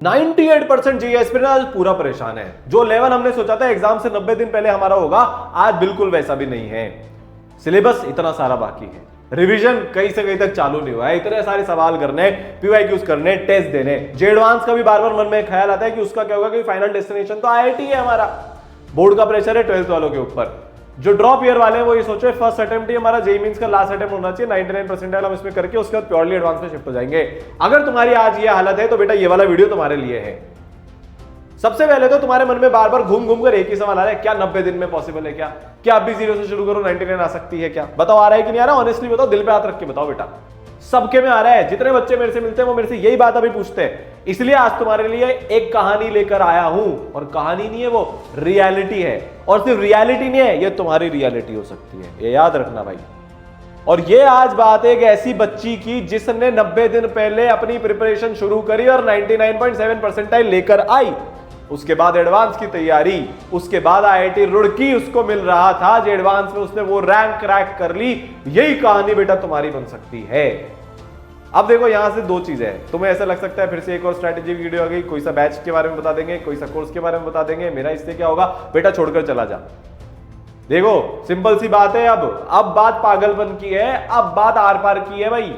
98% जी aspirant आज पूरा परेशान है। जो लेवल हमने सोचा था एग्जाम से 90 दिन पहले हमारा होगा, आज बिल्कुल वैसा भी नहीं है। सिलेबस इतना सारा बाकी है, रिवीजन कहीं से कहीं तक चालू नहीं हुआ है, इतने सारे सवाल करने, पीवाईक्यूज करने, टेस्ट देने। जे एडवांस का भी बार बार मन में ख्याल आता है कि उसका क्या होगा, कि फाइनल डेस्टिनेशन तो आईआईटी है हमारा। बोर्ड का प्रेशर है 12th वालों के ऊपर। जो ड्रॉप ईयर वाले हैं वो ये सोचे फर्स्ट अटेम्प्ट ही हमारा जेईई मेंस का लास्ट अटेम्प्ट होना चाहिए, 99 परसेंटाइल हम इसमें करके उसके बाद प्योरली एडवांस में शिफ्ट हो जाएंगे। अगर तुम्हारी आज ये हालत है तो बेटा ये वाला वीडियो तुम्हारे लिए है। सबसे पहले तो तुम्हारे मन में बार बार घूम घूम कर एक ही सवाल आ रहा है, क्या 90 दिन में पॉसिबल है? क्या आप भी 0 से शुरू करो 99 आ सकती है? क्या बताओ, आ रहा है कि नहीं आ रहा? ऑनेस्टली बताओ, दिल पे हाथ रख के बताओ बेटा। सबके में आ रहा है। जितने बच्चे मेरे से मिलते हैं वो मेरे से यही बात अभी पूछते हैं। इसलिए आज तुम्हारे लिए एक कहानी लेकर आया हूं, और कहानी नहीं है, वो रियलिटी है। और सिर्फ रियलिटी नहीं है, ये तुम्हारी रियलिटी हो सकती है, ये याद रखना भाई। और ये आज बात एक ऐसी बच्ची की जिसने 90 दिन पहले अपनी प्रिपरेशन शुरू करी और 99.7 परसेंटाइल लेकर आई। उसके बाद एडवांस की तैयारी, उसके बाद आईआईटी रुड़की उसको मिल रहा था, जो एडवांस में उसने वो रैंक क्रैक कर ली। यही कहानी बेटा तुम्हारी बन सकती है। अब देखो यहां से दो चीजें हैं। तुम्हें ऐसा लग सकता है फिर से एक और स्ट्रैटेजी वीडियो आ गई, कोई सा बैच के बारे में बता देंगे, कोई सा कोर्स के बारे में बता देंगे, मेरा इससे क्या होगा? बेटा छोड़कर चला जा। देखो सिंपल सी बात है, अब बात पागलपन की है, अब बात आर पार की है भाई।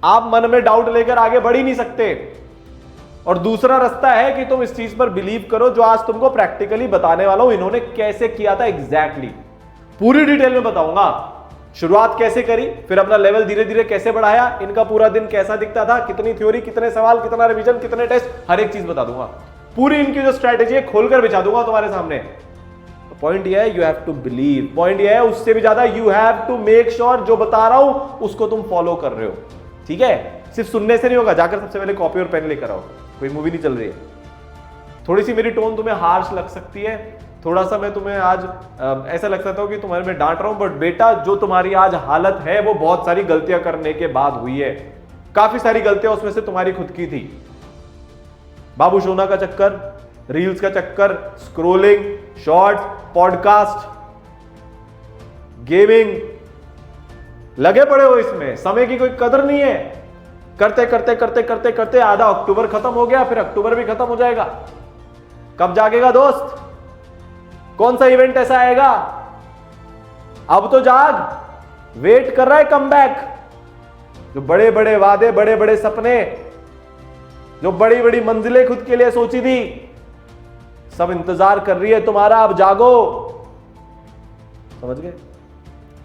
आप मन में डाउट लेकर आगे बढ़ ही नहीं सकते। और दूसरा रास्ता है कि तुम इस चीज पर बिलीव करो जो आज तुमको प्रैक्टिकली बताने वाला हूं। इन्होंने कैसे किया था एग्जैक्टली पूरी डिटेल में बताऊंगा। शुरुआत कैसे करी, फिर अपना लेवल धीरे धीरे कैसे बढ़ाया, इनका पूरा दिन कैसा दिखता था, कितनी थ्योरी, कितने सवाल, कितना रिवीजन, कितने टेस्ट, हर एक चीज बता दूंगा। पूरी इनकी जो स्ट्रैटेजी है खोलकर बिछा दूंगा तुम्हारे सामने। पॉइंट यह है, you have to believe. Point यह है, उससे भी ज्यादा you have to make sure जो बता रहा हूं उसको तुम फॉलो कर रहे हो। ठीक है? सिर्फ सुनने से नहीं होगा, जाकर सबसे पहले कॉपी और पेन लेकर आओ। कोई मूवी नहीं चल रही है। थोड़ी सी मेरी टोन तुम्हें हार्श लग सकती है, थोड़ा सा मैं तुम्हें आज ऐसा लग सकता हूं कि तुम्हारे में डांट रहा हूं, बट बेटा जो तुम्हारी आज हालत है वो बहुत सारी गलतियां करने के बाद हुई है। काफी सारी गलतियां उसमें से तुम्हारी खुद की थी। बाबू सोना का चक्कर, रील्स का चक्कर, स्क्रोलिंग, शॉर्ट्स, पॉडकास्ट, गेमिंग, लगे पड़े हो इसमें। समय की कोई कदर नहीं है। करते करते करते करते करते आधा अक्टूबर खत्म हो गया, फिर अक्टूबर भी खत्म हो जाएगा। कब जागेगा दोस्त? कौन सा इवेंट ऐसा आएगा? अब तो जाग। वेट कर रहा है कमबैक। जो बड़े बड़े वादे, बड़े बड़े सपने, जो बड़ी बड़ी मंजिलें खुद के लिए सोची थी, सब इंतजार कर रही है तुम्हारा। अब जागो। समझ गए?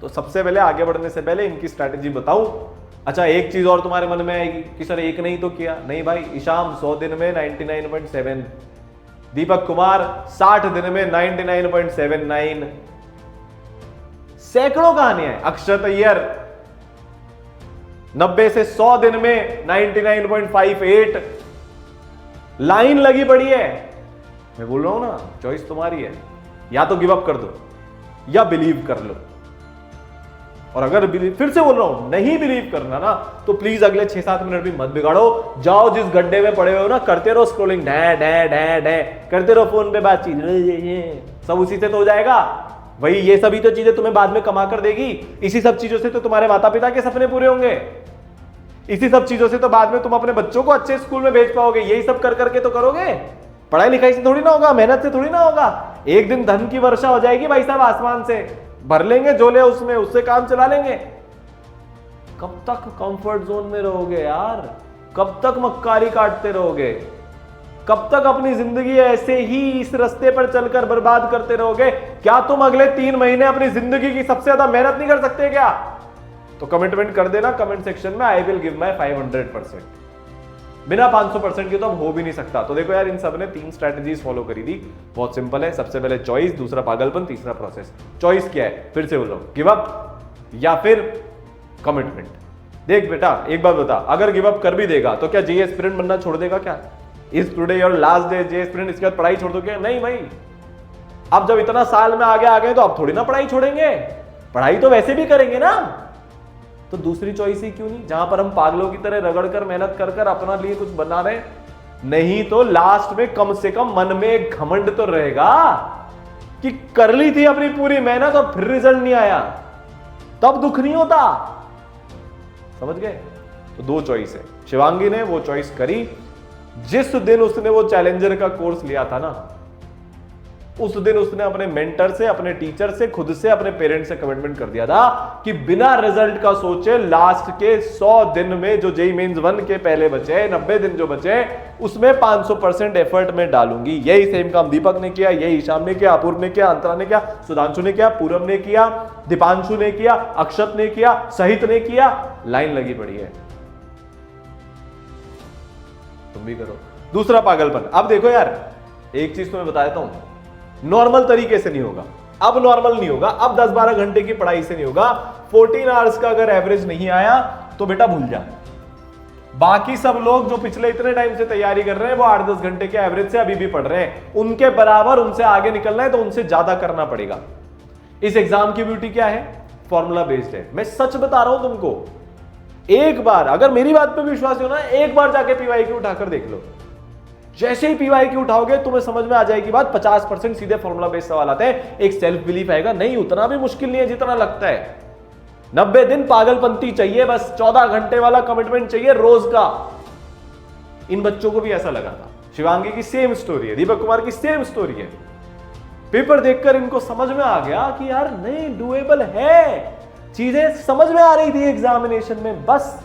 तो सबसे पहले आगे बढ़ने से पहले इनकी स्ट्रैटेजी बताऊं। अच्छा, एक चीज और तुम्हारे मन में आएगी कि सर एक नहीं तो किया। नहीं भाई, ईशाम 100 दिन में 99.7, दीपक कुमार 60 दिन में 99.79, सैकड़ों कहानियां। अक्षत अय्यर 90 से 100 दिन में 99.58। लाइन लगी पड़ी है। मैं बोल रहा हूं ना, चॉइस तुम्हारी है। या तो गिव अप कर दो या बिलीव कर लो। और अगर फिर से बोल रहा हूं, नहीं बिलीव करना ना, तो प्लीज अगले 6-7 मिनट भी मत बिगाड़ो। जाओ जिस गड्ढे में पड़े हुए हो ना, करते रहो स्क्रोलिंग, डै डै डै डै करते रहो, फोन पे बातचीत, सब उसी से तो हो जाएगा। वही ये सभी तो चीजें तुम्हें बाद में कमा कर देगी। इसी सब चीजों से तो तुम्हारे माता पिता के सपने पूरे होंगे। इसी सब चीजों से तो बाद में तुम अपने बच्चों को अच्छे स्कूल में भेज पाओगे। यही सब कर करके तो करोगे। पढ़ाई लिखाई से थोड़ी ना होगा, मेहनत से थोड़ी ना होगा। एक दिन धन की वर्षा हो जाएगी भाई साहब आसमान से, भर लेंगे झोले उसमें, उससे काम चला लेंगे। कब तक कंफर्ट जोन में रहोगे यार? कब तक मक्कारी काटते रहोगे? कब तक अपनी जिंदगी ऐसे ही इस रास्ते पर चलकर बर्बाद करते रहोगे? क्या तुम अगले 3 महीने अपनी जिंदगी की सबसे ज्यादा मेहनत नहीं कर सकते क्या? तो कमिटमेंट कर देना कमेंट सेक्शन में, आई विल गिव माई 500%। बिना 500% के तो अब हो भी नहीं सकता। तो देखो यार, इन सब ने 3 स्ट्रैटेजीज फॉलो करी थी। बहुत सिंपल है। सबसे पहले चॉइस, दूसरा पागलपन, तीसरा प्रोसेस। चॉइस क्या है? फिर से बोल रहा हूं, गिव अप या फिर कमिटमेंट। देख बेटा, एक बात बता, अगर गिव अप कर भी देगा तो क्या जेईई एस्पिरेंट बनना छोड़ देगा क्या? Is today your last day JEE aspirant, इसके बाद पढ़ाई छोड़ दो क्या? नहीं भाई, अब जब इतना साल में आगे आ गए तो अब थोड़ी ना पढ़ाई छोड़ेंगे। पढ़ाई तो वैसे भी करेंगे ना। तो दूसरी चॉइस ही क्यों नहीं, जहां पर हम पागलों की तरह रगड़ कर मेहनत कर कर अपना लिए कुछ बना रहे। नहीं तो लास्ट में कम से कम मन में एक घमंड तो रहेगा कि कर ली थी अपनी पूरी मेहनत और फिर रिजल्ट नहीं आया, तब दुख नहीं होता। समझ गए? तो 2 चॉइस है। शिवांगी ने वो चॉइस करी जिस दिन उसने वो चैलेंजर का कोर्स लिया था ना, उस दिन उसने अपने मेंटर से, अपने टीचर से, खुद से, अपने पेरेंट्स से कमिटमेंट कर दिया था कि बिना रिजल्ट का सोचे लास्ट के 100 दिन में जो जेईई मेंस 1 के पहले बचे 90 दिन जो बचे उसमें 500% एफर्ट में डालूंगी। यही सेम काम दीपक ने किया, यही ईशान ने किया, अपूर्व ने किया, अंतरा ने किया, सुधांशु ने किया, पूरब ने किया, दीपांशु ने किया, अक्षत ने किया, सहित ने किया। लाइन लगी पड़ी है, तुम भी करो। दूसरा पागलपन, अब देखो यार एक चीज तुम्हें बता देता हूं, नॉर्मल तरीके से नहीं होगा, अब नॉर्मल नहीं होगा, अब 10-12 घंटे की पढ़ाई से नहीं होगा। 14 आवर्स का अगर एवरेज नहीं आया तो बेटा भूल जा। बाकी सब लोग जो पिछले इतने टाइम से तैयारी कर रहे हैं वो 8-10 घंटे के एवरेज से अभी भी पढ़ रहे हैं, उनके बराबर उनसे आगे निकलना है तो उनसे ज्यादा करना पड़ेगा। इस एग्जाम की ब्यूटी क्या है, फॉर्मूला बेस्ड है। मैं सच बता रहा हूं तुमको, एक बार अगर मेरी बात पे विश्वास हो ना, एक बार जाके पीवाई की उठाकर देख लो। जैसे ही पीवाई की उठाओगे तुम्हें समझ में आ जाएगी बात, 50% सीधे फॉर्मूला बेस्ड सवाल आते हैं। एक सेल्फ बिलीफ आएगा, नहीं उतना भी मुश्किल नहीं है जितना लगता है। 90 दिन पागलपंती चाहिए, बस 14 घंटे वाला कमिटमेंट चाहिए रोज का। इन बच्चों को भी ऐसा लगा था। शिवांगी की सेम स्टोरी है, दीपक कुमार की सेम स्टोरी है। पेपर देखकर इनको समझ में आ गया कि यार नहीं, डुएबल है, चीजें समझ में आ रही थी एग्जामिनेशन में, बस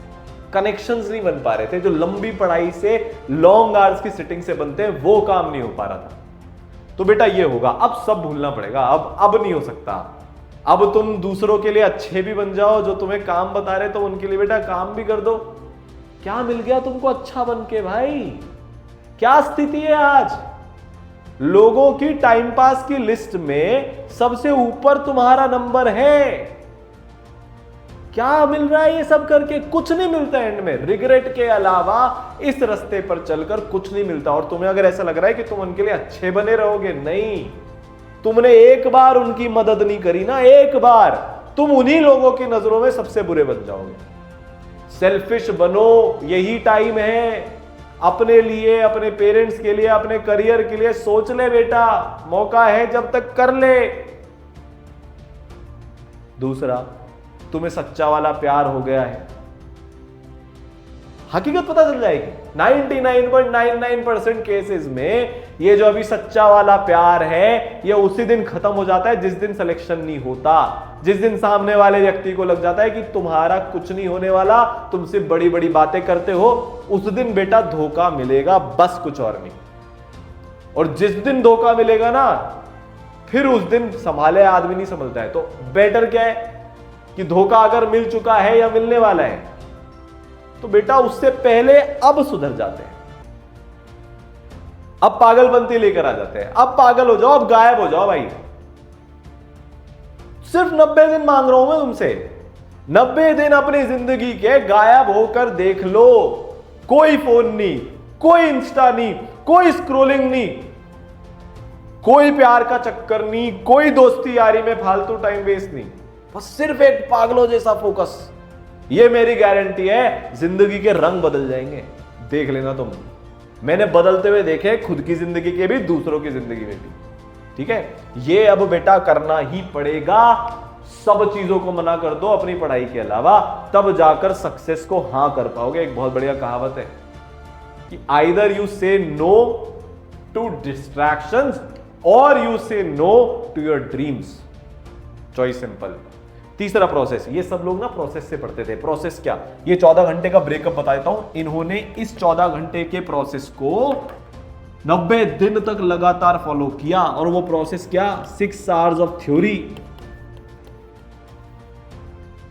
कनेक्शंस नहीं बन पा रहे थे जो लंबी पढ़ाई से, लॉन्ग आवर्स की सिटिंग से बनते हैं, वो काम नहीं हो पा रहा था। तो बेटा ये होगा, अब सब भूलना पड़ेगा, अब नहीं हो सकता। अब तुम दूसरों के लिए अच्छे भी बन जाओ, जो तुम्हें काम बता रहे तो उनके लिए बेटा काम भी कर दो। क्या मिल गया तुमको अच्छा बन के भाई? क्या स्थिति है आज? लोगों की टाइम पास की लिस्ट में सबसे ऊपर तुम्हारा नंबर है। क्या मिल रहा है ये सब करके? कुछ नहीं मिलता एंड में, रिग्रेट के अलावा इस रास्ते पर चलकर कुछ नहीं मिलता। और तुम्हें अगर ऐसा लग रहा है कि तुम उनके लिए अच्छे बने रहोगे, नहीं, तुमने एक बार उनकी मदद नहीं करी ना, एक बार, तुम उन्हीं लोगों की नजरों में सबसे बुरे बन जाओगे। सेल्फिश बनो, यही टाइम है अपने लिए, अपने पेरेंट्स के लिए, अपने करियर के लिए सोच ले बेटा, मौका है जब तक कर ले। दूसरा, तुम्हें सच्चा वाला प्यार हो गया है, हकीकत पता चल जाएगी। 99.99% केसेस में ये जो अभी सच्चा वाला प्यार है ये उसी दिन खत्म हो जाता है जिस दिन सिलेक्शन नहीं होता, जिस दिन सामने वाले व्यक्ति को लग जाता है कि तुम्हारा कुछ नहीं होने वाला, तुम सिर्फ बड़ी बड़ी बातें करते हो, उस दिन बेटा धोखा मिलेगा, बस कुछ और नहीं। और जिस दिन धोखा मिलेगा ना, फिर उस दिन संभाले आदमी नहीं संभलता है। तो बेटर क्या है कि धोखा अगर मिल चुका है या मिलने वाला है तो बेटा उससे पहले अब सुधर जाते हैं, अब पागलपंती लेकर आ जाते हैं, अब पागल हो जाओ, अब गायब हो जाओ भाई। सिर्फ 90 दिन मांग रहा हूं मैं तुमसे, 90 दिन अपनी जिंदगी के गायब होकर देख लो। कोई फोन नहीं, कोई इंस्टा नहीं, कोई स्क्रोलिंग नहीं, कोई प्यार का चक्कर नहीं, कोई दोस्ती यारी में फालतू टाइम वेस्ट नहीं, बस सिर्फ एक पागलों जैसा फोकस। ये मेरी गारंटी है, जिंदगी के रंग बदल जाएंगे, देख लेना तुम। मैंने बदलते हुए देखे खुद की जिंदगी के भी, दूसरों की जिंदगी में भी, ठीक है। ये अब बेटा करना ही पड़ेगा। सब चीजों को मना कर दो अपनी पढ़ाई के अलावा, तब जाकर सक्सेस को हां कर पाओगे। एक बहुत बढ़िया कहावत है कि either you say no to distractions और you say no to your dreams, choice simple. तीसरा प्रोसेस, ये सब लोग ना प्रोसेस से पढ़ते थे। प्रोसेस क्या? ये 14 घंटे का ब्रेकअप बता देता हूं। इन्होंने इस 14 घंटे के प्रोसेस को 90 दिन तक लगातार फॉलो किया। और वो प्रोसेस क्या? 6 आवर्स ऑफ थ्योरी,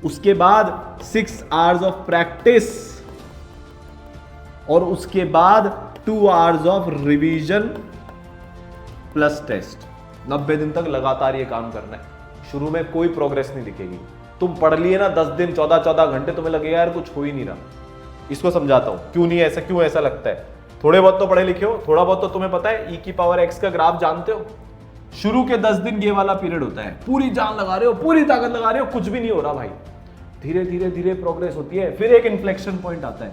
उसके बाद 6 आवर्स ऑफ प्रैक्टिस, और उसके बाद 2 hours of revision plus test. 90 दिन तक लगातार ये काम करना है। शुरू में कोई प्रोग्रेस नहीं दिखेगी। तुम पढ़ लिए ना 10 दिन 14-14 घंटे, तुम्हें लगेगा यार कुछ हो ही नहीं रहा। इसको समझाता हूं क्यों नहीं ऐसा, क्यों ऐसा लगता है। थोड़े बहुत तो पढ़े लिखे हो, थोड़ा बहुत तो तुम्हें पता है e⁻x का ग्राफ जानते हो। शुरू के 10 दिन ये वाला पीरियड होता है, पूरी जान लगा रहे हो, पूरी ताकत लगा रहे हो, कुछ भी नहीं हो रहा भाई। धीरे धीरे धीरे प्रोग्रेस होती है, फिर एक इन्फ्लेक्शन पॉइंट आता है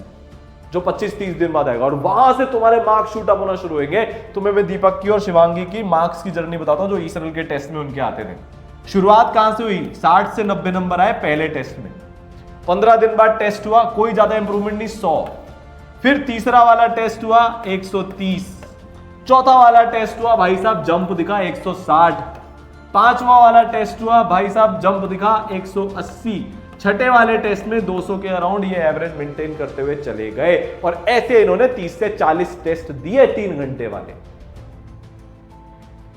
जो 25-30 दिन बाद आएगा, और वहां से तुम्हारे मार्क्स शूट अप होना शुरू होंगे। तुम्हें मैं दीपक की और शिवांगी की मार्क्स की जर्नी बताता हूं जो ईसरल के टेस्ट में उनके आते थे। शुरुआत कहां से हुई? 60 से 90 नंबर आए पहले टेस्ट में। 15 दिन बाद टेस्ट हुआ, कोई ज्यादा इंप्रूवमेंट नहीं, 100। फिर तीसरा वाला टेस्ट हुआ 130, चौथा वाला टेस्ट हुआ भाई साहब जंप दिखा 160, पांचवा वाला टेस्ट हुआ भाई साहब जंप दिखा 180, छठे वाले टेस्ट में 200 के अराउंड ये एवरेज मेंटेन करते हुए चले गए। और ऐसे इन्होंने 30 से 40 टेस्ट दिए 3 घंटे वाले।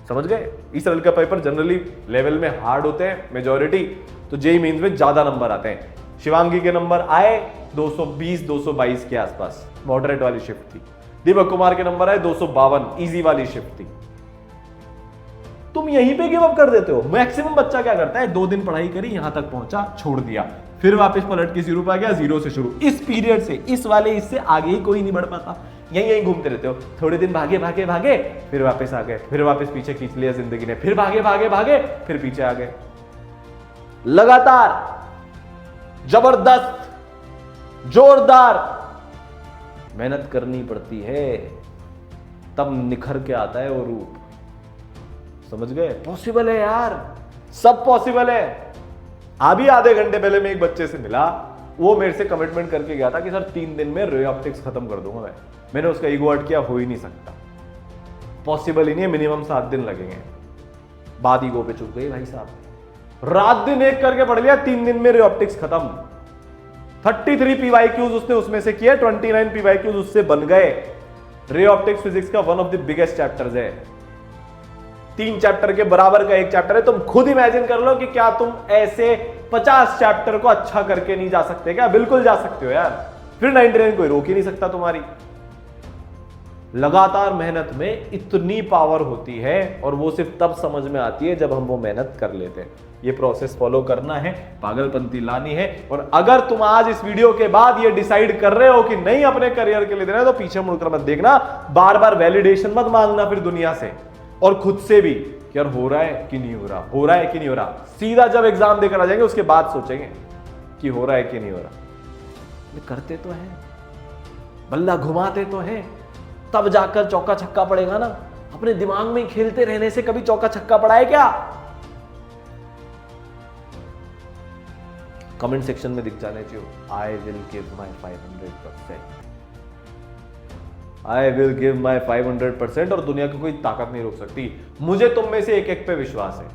समझ गए? इस लेवल का पेपर जनरली लेवल में हार्ड होते हैं मेजॉरिटी, तो जेईई मेंस में ज्यादा नंबर आते हैं। शिवांगी के नंबर आए 220 222 के आसपास, मॉडरेट वाली शिफ्ट थी। दीपक कुमार के नंबर आए 252, इजी वाली शिफ्ट थी। तुम यहीं पे गिव अप कर देते हो। मैक्सिमम बच्चा क्या करता है, 2 दिन पढ़ाई करी, यहां तक पहुंचा, छोड़ दिया, फिर वापस पलट के 0 पे आ गया, 0 से शुरू। इस पीरियड से, इस वाले इससे आगे ही कोई नहीं बढ़ पाता, यहीं घूमते रहते हो। थोड़े दिन भागे भागे भागे, फिर वापस आ गए, फिर वापस पीछे खींच लिया जिंदगी ने, फिर भागे भागे भागे, फिर पीछे आ गए। लगातार जबरदस्त जोरदार मेहनत करनी पड़ती है, तब निखर के आता है वो रूप। समझ गए? पॉसिबल है यार, सब पॉसिबल है। अभी आधे घंटे पहले मैं एक बच्चे से मिला, वो मेरे से कमिटमेंट करके गया था कि सर 3 दिन में रे ऑप्टिक्स खत्म कर दूंगा मैंने उसका ईगो हर्ट किया, हो ही नहीं सकता, पॉसिबल ही नहीं है, मिनिमम 7 दिन लगेंगे। बाद ईगो पे चुप गई भाई साहब, रात दिन एक करके पढ़ लिया, 3 दिन में रे ऑप्टिक्स खत्म। 33 PYQs उसने उसमें से किए, 29 PYQs उससे बन गए। रे ऑप्टिक्स फिजिक्स का one of the biggest chapters है, 3 चैप्टर के बराबर का एक चैप्टर है। तुम खुद इमेजिन कर लो कि क्या तुम ऐसे 50 चैप्टर को अच्छा करके नहीं जा सकते क्या? बिल्कुल जा सकते हो यार, फिर 99 कोई रोक ही नहीं सकता तुम्हारी। लगातार मेहनत में इतनी पावर होती है, और वो सिर्फ तब समझ में आती है जब हम वो मेहनत कर लेते हैं। ये प्रोसेस फॉलो करना है, पागलपंती लानी है। और अगर तुम आज इस वीडियो के बाद ये डिसाइड कर रहे हो कि नहीं अपने करियर के लिए देना है, तो पीछे मुड़कर मत देखना, बार बार वैलिडेशन मत मांगना फिर दुनिया से और खुद से भी कि यार हो रहा है कि नहीं हो रहा, हो रहा है कि नहीं हो रहा। सीधा जब एग्जाम देकर आ जाएंगे उसके बाद सोचेंगे कि हो रहा है कि नहीं हो रहा। करते तो है, बल्ला घुमाते तो है, तब जाकर चौका छक्का पड़ेगा ना। अपने दिमाग में खेलते रहने से कभी चौका छक्का पड़ा है क्या? कमेंट सेक्शन में दिख जाने चाहिए, I will give my 500%, I will give my 500%, और दुनिया की कोई ताकत नहीं रोक सकती। मुझे तुम में से एक पे विश्वास है,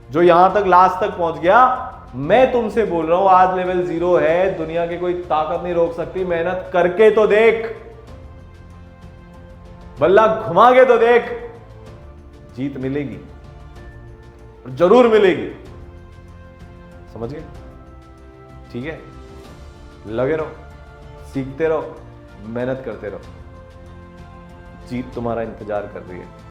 जो यहां तक लास्ट तक पहुंच गया। मैं तुमसे बोल रहा हूं, आज लेवल 0 है, दुनिया की कोई ताकत नहीं रोक सकती। मेहनत करके तो देख, बल्ला घुमा के तो देख, जीत मिलेगी, जरूर मिलेगी। समझ गए? ठीक है, लगे रहो, सीखते रहो, मेहनत करते रहो, जीत तुम्हारा इंतजार कर रही है।